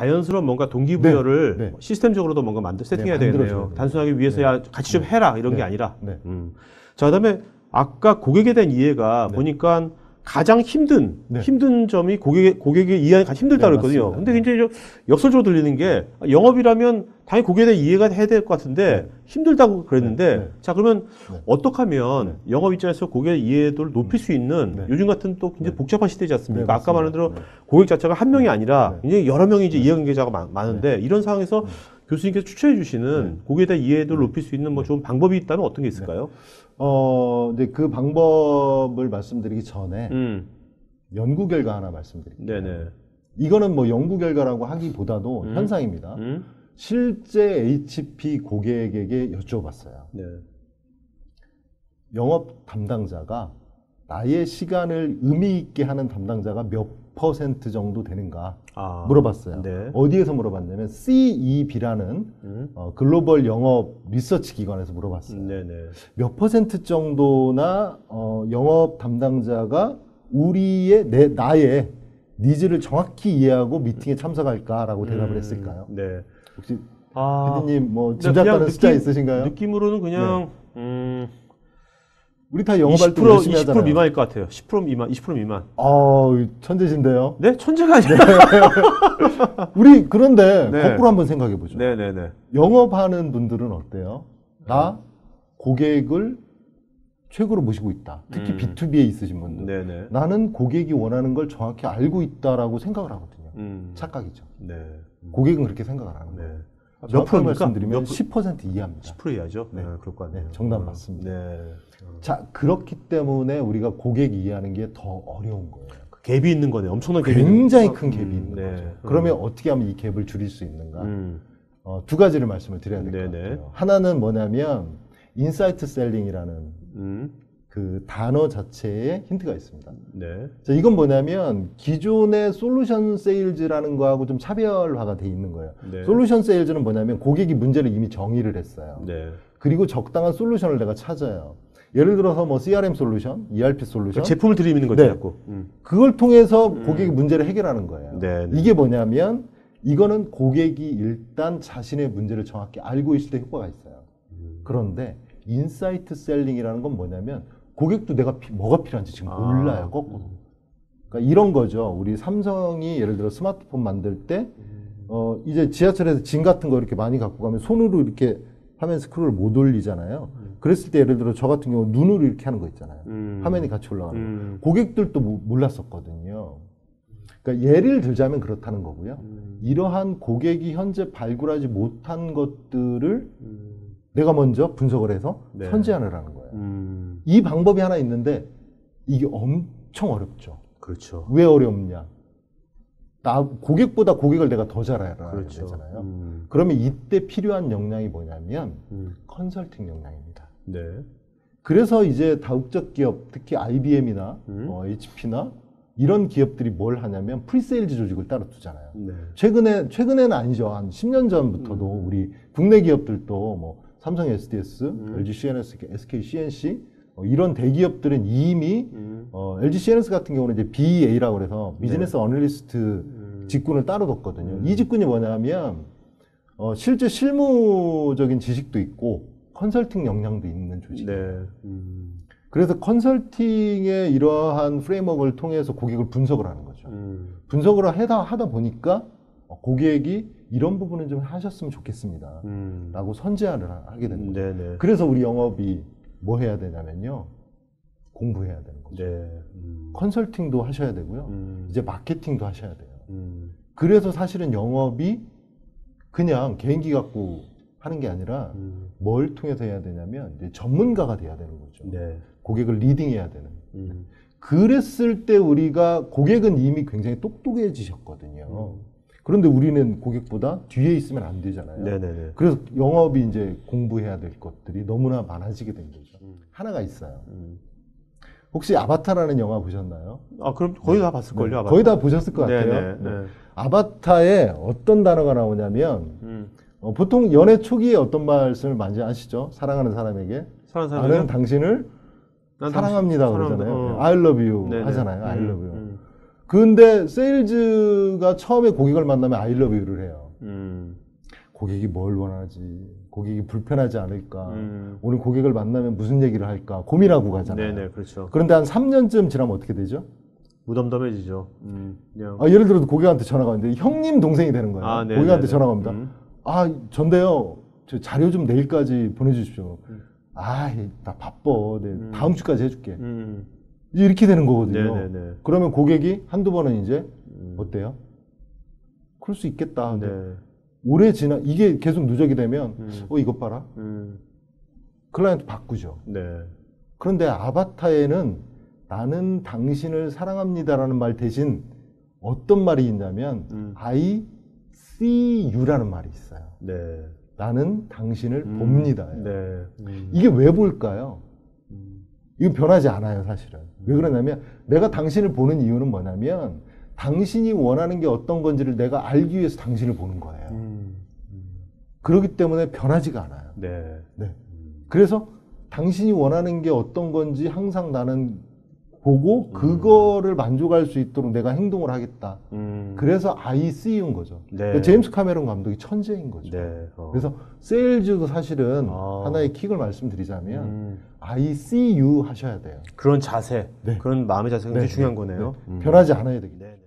자연스러운 뭔가 동기부여를 네. 시스템적으로도 뭔가 세팅해야 되겠네요. 단순하게 위에서 야 같이 좀 해라 이런 게 아니라. 자, 그다음에 아까 고객에 대한 이해가 보니까 가장 힘든 점이 고객의 이해가 가장 힘들다고 그랬거든요. 근데 굉장히 좀 역설적으로 들리는 게 영업이라면 당연히 고객에 대한 이해가 해야 될 것 같은데 힘들다고 그랬는데 자, 그러면 어떻게 하면 영업 입장에서 고객의 이해도를 높일 수 있는 요즘 같은 또 굉장히 복잡한 시대지 않습니까? 아까 말한 대로 고객 자체가 한 명이 아니라 굉장히 여러 명이 이제 이해관계자가 많은데 이런 상황에서 교수님께서 추천해 주시는 고객에 대한 이해도를 높일 수 있는 뭐 좋은 방법이 있다면 어떤 게 있을까요? 이제 그 방법을 말씀드리기 전에 연구 결과 하나 말씀드릴게요. 네네. 이거는 뭐 연구 결과라고 하기보다도 현상입니다. 실제 HP 고객에게 여쭤봤어요. 네. 영업 담당자가 나의 시간을 의미 있게 하는 담당자가 몇 % 정도 되는가 물어봤어요. 네. 어디에서 물어봤냐면 CEB라는 글로벌 영업 리서치 기관에서 물어봤어요. 네네. 몇 % 정도나 영업 담당자가 나의 니즈를 정확히 이해하고 미팅에 참석할까라고 대답을 했을까요? 네. 혹시 PD님 뭐 짐작가는 숫자 있으신가요? 느낌으로는 그냥 우리 다 영업할 때 열심히 하잖아요. 20% 미만일 것 같아요. 10% 미만, 20% 미만. 천재신데요? 네? 천재가 아니라. 우리 그런데 거꾸로 한번 생각해 보죠. 네네네. 영업하는 분들은 어때요? 나 고객을 최고로 모시고 있다. 특히 B2B에 있으신 분들. 네네. 나는 고객이 원하는 걸 정확히 알고 있다라고 생각을 하거든요. 착각이죠. 네. 고객은 그렇게 생각을 하는 거예요. 몇 프로 말씀드리면 10% 이하입니다. 10% 이하죠? 네. 그럴 것 같네요. 정답 맞습니다. 네. 자, 그렇기 때문에 우리가 고객 이해하는 게 더 어려운 거예요. 갭이 있는 거네. 엄청난 갭이 굉장히 큰 갭이 있는 네. 거죠. 그러면 어떻게 하면 이 갭을 줄일 수 있는가? 두 가지를 말씀을 드려야 될 것 같아요. 하나는 뭐냐면 인사이트 셀링이라는 그 단어 자체에 힌트가 있습니다. 네. 자, 이건 뭐냐면 기존의 솔루션 세일즈라는 거하고 좀 차별화가 돼 있는 거예요. 네. 솔루션 세일즈는 뭐냐면 고객이 문제를 이미 정의를 했어요. 네. 그리고 적당한 솔루션을 내가 찾아요. 예를 들어서 뭐 CRM 솔루션, ERP 솔루션. 그러니까 제품을 들이미는 거죠, 자꾸. 그걸 통해서 고객이 문제를 해결하는 거예요. 네. 이게 뭐냐면 이거는 고객이 일단 자신의 문제를 정확히 알고 있을 때 효과가 있어요. 그런데 인사이트 셀링이라는 건 뭐냐면 고객도 내가 뭐가 필요한지 지금 몰라요, 거꾸로. 그러니까 이런 거죠. 우리 삼성이 예를 들어 스마트폰 만들 때 이제 지하철에서 짐 같은 거 이렇게 많이 갖고 가면 손으로 이렇게 화면 스크롤을 못 올리잖아요. 그랬을 때 예를 들어 저 같은 경우 눈으로 이렇게 하는 거 있잖아요. 화면이 같이 올라가는 거. 고객들도 몰랐었거든요. 그러니까 예를 들자면 그렇다는 거고요. 이러한 고객이 현재 발굴하지 못한 것들을 내가 먼저 분석을 해서 선제하느라는 거예요. 이 방법이 하나 있는데 이게 엄청 어렵죠. 그렇죠. 왜 어렵냐? 고객보다 고객을 내가 더 잘 알아야 되잖아요. 그러면 이때 필요한 역량이 뭐냐면 컨설팅 역량입니다. 네. 그래서 이제 다국적 기업, 특히 IBM이나 HP나 이런 기업들이 뭘 하냐면 프리세일즈 조직을 따로 두잖아요. 네. 최근에는 아니죠. 한 10년 전부터도 우리 국내 기업들도 뭐 삼성 SDS, LG CNS, SK CNC 이런 대기업들은 이미 LG CNS 같은 경우는 이제 BA라고 해서 비즈니스 어널리스트 직군을 따로 뒀거든요. 이 직군이 뭐냐면 실제 실무적인 지식도 있고 컨설팅 역량도 있는 조직이에요. 그래서 컨설팅의 이러한 프레임워크를 통해서 고객을 분석을 하는 거죠. 분석을 하다 보니까 고객이 이런 부분은 좀 하셨으면 좋겠습니다. 라고 선제를 하게 되는 거죠. 네네. 그래서 우리 영업이 뭐 해야 되냐면요. 공부해야 되는 거죠. 네. 컨설팅도 하셔야 되고요. 이제 마케팅도 하셔야 돼요. 그래서 사실은 영업이 그냥 개인기 갖고 하는 게 아니라 뭘 통해서 해야 되냐면 이제 전문가가 돼야 되는 거죠. 네. 고객을 리딩해야 되는. 그랬을 때 우리가 고객은 이미 굉장히 똑똑해지셨거든요. 그런데 우리는 고객보다 뒤에 있으면 안 되잖아요. 네네네. 그래서 영업이 이제 공부해야 될 것들이 너무나 많아지게 된 거죠. 하나가 있어요. 혹시 아바타라는 영화 보셨나요? 그럼 거의 다 봤을걸요, 아바타. 거의 다 보셨을 것 같아요. 네. 아바타에 어떤 단어가 나오냐면, 보통 연애 초기에 어떤 말씀을 많이 아시죠? 사랑하는 사람에게. 나는 당신을 사랑합니다. 그러잖아요. I love you 하잖아요. I love you. 근데 세일즈가 처음에 고객을 만나면 I love you를 해요. 고객이 뭘 원하지? 고객이 불편하지 않을까? 오늘 고객을 만나면 무슨 얘기를 할까? 고민하고 가잖아요. 네네, 그렇죠. 그런데 한 3년쯤 지나면 어떻게 되죠? 무덤덤해지죠. 예를 들어서 고객한테 전화가 왔는데 형님 동생이 되는 거예요. 아, 고객한테 전화가 옵니다. 전데요. 저 자료 좀 내일까지 보내주십시오. 나 바빠. 다음 주까지 해줄게. 이렇게 되는 거거든요. 네네네. 그러면 고객이 한두 번은 이제 어때요? 그럴 수 있겠다. 오래 이게 계속 누적이 되면 이것 봐라. 클라이언트 바꾸죠. 네. 그런데 아바타에는 나는 당신을 사랑합니다라는 말 대신 어떤 말이 있냐면 I see you라는 말이 있어요. 네. 나는 당신을 봅니다. 네. 이게 왜 볼까요? 이거 변하지 않아요, 사실은. 왜 그러냐면 내가 당신을 보는 이유는 뭐냐면 당신이 원하는 게 어떤 건지를 내가 알기 위해서 당신을 보는 거예요. 그렇기 때문에 변하지가 않아요. 네. 그래서 당신이 원하는 게 어떤 건지 항상 나는 보고 그거를 만족할 수 있도록 내가 행동을 하겠다. 그래서 I see you인 거죠. 네. 그러니까 제임스 카메론 감독이 천재인 거죠. 네. 그래서 세일즈도 사실은 하나의 킥을 말씀드리자면 I see you 하셔야 돼요. 그런 자세, 네. 그런 마음의 자세가 굉장히 중요한 거네요. 변하지 않아야 되겠죠.